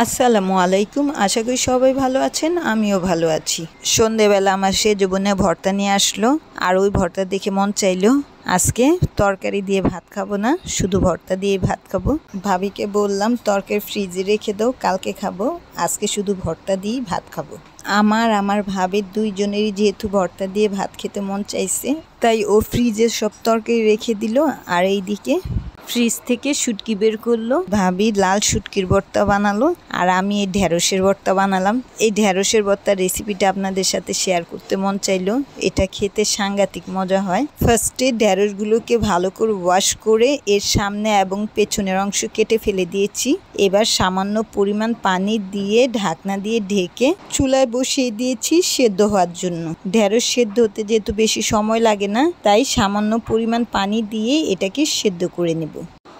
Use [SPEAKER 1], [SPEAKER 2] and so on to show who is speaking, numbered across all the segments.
[SPEAKER 1] আসসালামু আলাইকুম। আশা করি সবাই ভালো আছেন, আমিও ভালো আছি। সন্ধেবেলা আমার সেজ বোনে ভর্তা নিয়ে আসলো, আর ওই ভর্তা দেখে মন চাইলো আজকে তরকারি দিয়ে ভাত খাবো না, শুধু ভর্তা দিয়ে ভাত খাবো। ভাবিকে বললাম তরকারি ফ্রিজে রেখে দাও, কালকে খাবো, আজকে শুধু ভর্তা দিয়েই ভাত খাবো। আমার ভাবির দুইজনেরই যেহেতু ভর্তা দিয়ে ভাত খেতে মন চাইছে, তাই ও ফ্রিজে সব তরকারি রেখে দিল, আর এইদিকে ফ্রিজ থেকে শুটকি বের করলো। ভাবি লাল শুটকির ভর্তা বানালো, আর আমি এই ঢেঁড়সের ভর্তা বানালাম। এই ঢেঁড়সের ভর্তার রেসিপিটা আপনাদের সাথে শেয়ার করতে মন চাইলো। এটা খেতে সাংঘাতিক মজা হয়। ফার্স্টে ঢেঁড়সগুলোকে ভালো করে ওয়াশ করে এর সামনে এবং পেছনের অংশ কেটে ফেলে দিয়েছি। এবার সামান্য পরিমাণ পানি দিয়ে ঢাকনা দিয়ে ঢেকে চুলায় বসিয়ে দিয়েছি সেদ্ধ হওয়ার জন্য। ঢেঁড়স সেদ্ধ হতে যেহেতু বেশি সময় লাগে না, তাই সামান্য পরিমাণ পানি দিয়ে এটাকে সেদ্ধ করে নেব।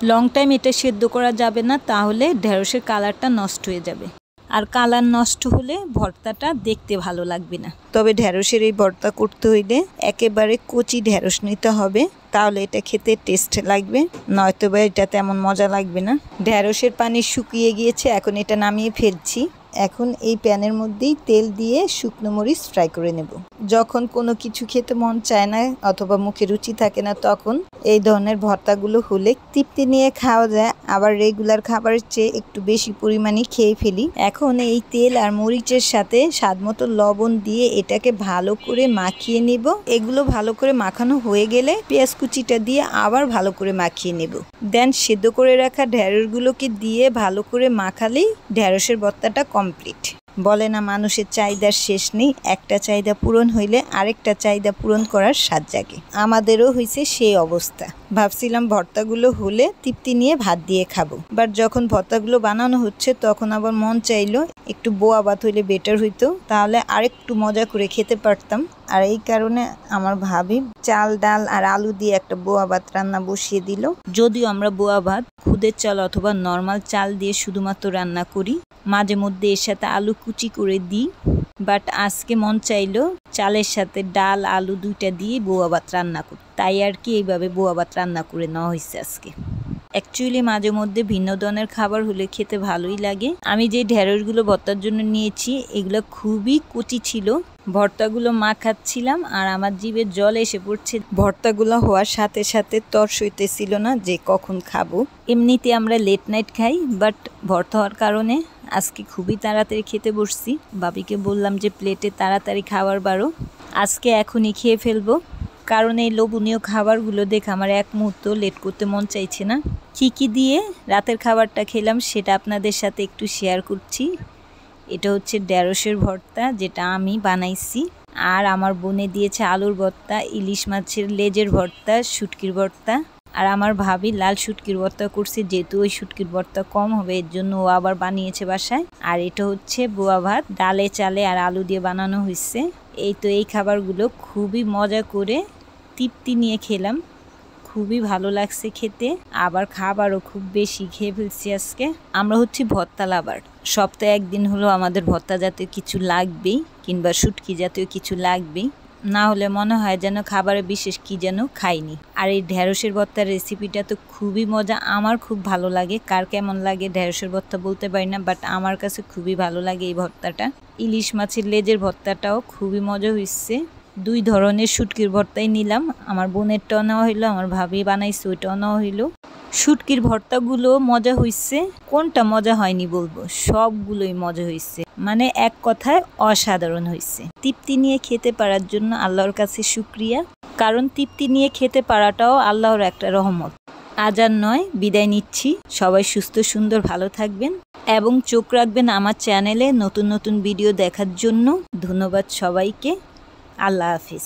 [SPEAKER 1] লং টাইম এটা সেদ্ধ করা যাবে না, তাহলে ঢেঁড়সের কালারটা নষ্ট হয়ে যাবে, আর কালার নষ্ট হলে ভর্তাটা দেখতে ভালো লাগবে না। তবে ঢেঁড়সের এই ভর্তা করতে হইলে একেবারে কচি ঢেঁড়স নিতে হবে, তাহলে এটা খেতে টেস্ট লাগবে, নয়তো বা এটা তেমন মজা লাগবে না। ঢেঁড়সের পানি শুকিয়ে গিয়েছে, এখন এটা নামিয়ে ফেলছি। এখন এই প্যানের মধ্যেই তেল দিয়ে শুকনো মরিচ ফ্রাই করে নেব। যখন কোনো কিছু খেতে মন চায় না অথবা মুখে রুচি থাকে না, তখন এই ধরনের ভর্তাগুলো হলে তৃপ্তি নিয়ে খাওয়া যায়, আবার রেগুলার খাবারের চেয়ে একটু বেশি পরিমাণে খেয়ে ফেলি। এখন এই তেল আর মরিচের সাথে স্বাদমতো লবণ দিয়ে এটাকে ভালো করে মাখিয়ে নেব। এগুলো ভালো করে মাখানো হয়ে গেলে পেঁয়াজ কুচিটা দিয়ে আবার ভালো করে মাখিয়ে নেব। দেন সেদ্ধ করে রাখা ঢেঁড়সগুলোকে দিয়ে ভালো করে মাখালেই ঢেঁড়সের ভর্তাটা কমপ্লিট। বলে না মানুষের চাহিদার শেষ নেই, একটা চাহিদা পূরণ হইলে আরেকটা চাহিদা পূরণ করার স্বাদ জাগে। আমাদেরও হয়েছে সেই অবস্থা। ভাবছিলাম ভর্তাগুলো হলে তৃপ্তি নিয়ে ভাত দিয়ে খাবো, বাট যখন ভর্তাগুলো বানানো হচ্ছে তখন আবার মন চাইলো একটু বোয়া ভাত হইলে বেটার হইতো, তাহলে আরেকটু মজা করে খেতে পারতাম। আর এই কারণে আমার ভাবি চাল ডাল আর আলু দিয়ে একটা বোয়া ভাত রান্না বসিয়ে দিল। যদিও আমরা বোয়া ভাত খুদের চাল অথবা নর্মাল চাল দিয়ে শুধুমাত্র রান্না করি, মাঝে মধ্যে এর সাথে আলু কুচি করে দিই, বাট আজকে মন চাইলো চালের সাথে ডাল আলু দুইটা দিয়ে বোয়া ভাত রান্না করি, তাই আর কি এইভাবে বোয়া ভাত রান্না করে নেওয়া হয়েছে আজকে। অ্যাকচুয়ালি মাঝে মধ্যে ভিন্ন ধরনের খাবার হলে খেতে ভালোই লাগে। আমি যে ঢেঁড়সগুলো ভর্তার জন্য নিয়েছি এগুলো খুবই কচি ছিল। ভর্তাগুলো মাখাচ্ছিলাম আর আমার জিভে জল এসে পড়ছে। ভর্তাগুলো হওয়ার সাথে সাথে তর সইতেছিল না যে কখন খাবো। এমনিতে আমরা লেট নাইট খাই, বাট ভর্তা হওয়ার কারণে আজকে খুবই তাড়াতাড়ি খেতে বসছি। বাবিকে বললাম যে প্লেটে তাড়াতাড়ি খাবার বাড়ো, আজকে এখনই খেয়ে ফেলবো, কারণ এই লোভনীয় খাবারগুলো দেখে আমার এক মুহূর্ত লেট করতে মন চাইছে না। কী দিয়ে রাতের খাবারটা খেলাম সেটা আপনাদের সাথে একটু শেয়ার করছি। এটা হচ্ছে ঢেঁড়সের ভর্তা, যেটা আমি বানাইছি, আর আমার বোনে দিয়েছে আলুর ভর্তা, ইলিশ মাছের লেজের ভর্তা, শুটকির ভর্তা, আর আমার ভাবি লাল শুটকির ভর্তা করছে, যেহেতু ওই শুটকির ভর্তা কম হবে এর জন্য ও আবার বানিয়েছে বাসায়। আর এটা হচ্ছে বোয়া ভাত, ডালে চালে আর আলু দিয়ে বানানো হয়েছে। এই তো এই খাবারগুলো খুবই মজা করে তৃপ্তি নিয়ে খেলাম, খুবই ভালো লাগছে খেতে, আবার খাবারও খুব বেশি খেয়ে ফেলছি আজকে। আমরা হচ্ছি ভর্তা লাভার, সপ্তাহে একদিন হলো আমাদের ভর্তা জাতীয় কিছু লাগবেই, কিংবা শুটকি জাতীয় কিছু লাগবেই, না হলে মনে হয় যেন খাবারে বিশেষ কি যেন খাইনি। আর এই ঢেঁড়সের ভর্তার রেসিপিটা তো খুবই মজা, আমার খুব ভালো লাগে। কার কেমন লাগে ঢেঁড়সের ভর্তা বলতে পারি না, বাট আমার কাছে খুবই ভালো লাগে এই ভর্তাটা। ইলিশ মাছের লেজের ভর্তাটাও খুবই মজা হয়েছে। দুই ধরনের শুটকির ভর্তাই নিলাম, আমার বোনেরটাও নেওয়া হইলো, আমার ভাবি বানাইছে ওইটাও নেওয়া হইলো। শুটকির ভর্তাগুলো মজা হয়েছে, কোনটা মজা হয়নি বলবো, সবগুলোই মজা হয়েছে, মানে এক কথায় অসাধারণ হয়েছে। তৃপ্তি নিয়ে খেতে পারার জন্য আল্লাহর কাছে শুকরিয়া, কারণ তৃপ্তি নিয়ে খেতে পারাটাও আল্লাহর একটা রহমত। আজ আর নয়, বিদায় নিচ্ছি। সবাই সুস্থ সুন্দর ভালো থাকবেন এবং চোখ রাখবেন আমার চ্যানেলে নতুন নতুন ভিডিও দেখার জন্য। ধন্যবাদ সবাইকে, আল্লাহ হাফিজ।